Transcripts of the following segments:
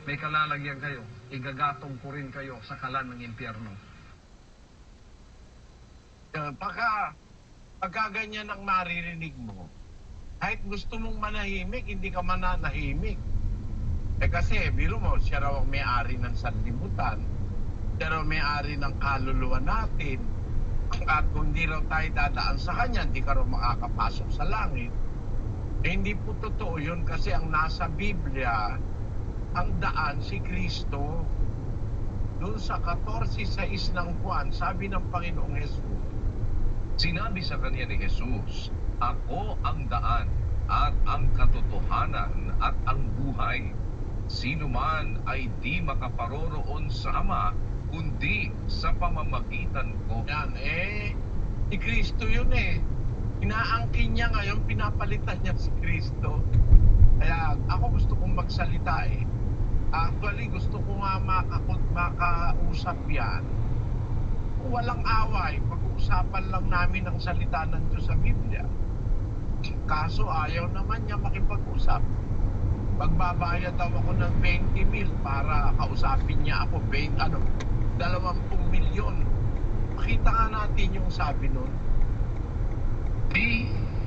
may kalalagyan kayo, igagatong ko rin kayo sa kalan ng impyerno. Pagka ganyan ang maririnig mo, kahit gusto mong manahimik, hindi ka mananahimik. Kasi, biro mo, siya raw ang may-ari ng sanlibutan, siya raw may-ari ng kaluluwa natin, at kung di raw tayo dadaan sa kanya, hindi ka raw makakapasok sa langit. Hindi po totoo yun kasi ang nasa Biblia, ang daan si Kristo. Doon sa 14:6 ng Juan, sabi ng Panginoong Jesus, sinabi sa kanya ni Jesus, "Ako ang daan at ang katotohanan at ang buhay. Sino man ay di makaparoroon sa Ama, kundi sa pamamagitan ko." yan, si Kristo yun Inaangkin niya ngayon, pinapalitan niya si Kristo. Kaya ako gusto kong magsalita Actually, gusto ko nga makausap yan. Kung walang away, pag-uusapan lang namin ang salita ng Diyos sa Biblia. Kaso ayaw naman niya makipag-usap. Magbabayad daw ako ng 20 mil para kausapin niya ako, 20 milyon. Makita nga natin yung sabi nun.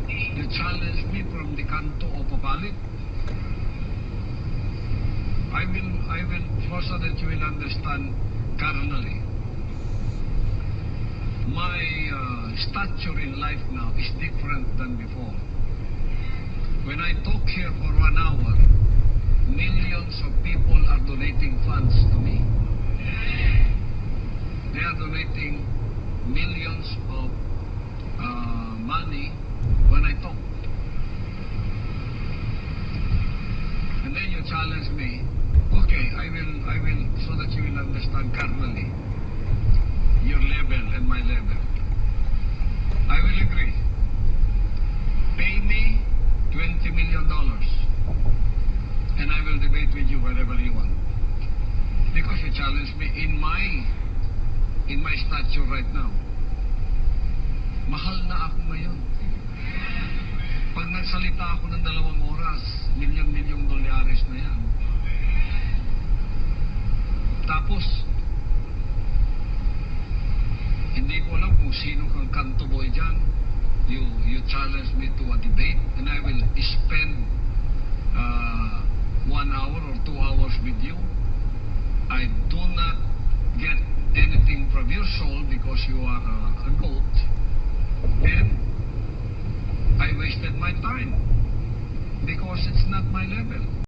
You challenge me from the canto of Apalit. I will, so that you will understand carnally. My stature in life now is different than before. When I talk here for 1 hour, millions of people are donating funds to me. They are donating millions of money when I talk. And then you challenge me, okay, I will, so that you will understand carnally your level and my level. I will agree. Pay me $20 million and I will debate with you wherever you want. Because you challenge me in my stature right now. Mahal na ako ngayon. Pag nagsalita ako ng 2 oras, milyon-milyong dolyares na yan. Tapos, hindi ko alam kung sino kang kanto boy dyan. You challenge me to a debate and I will spend 1 hour or 2 hours with you. I do not get anything from your soul because you are a goat. And I wasted my time because it's not my level.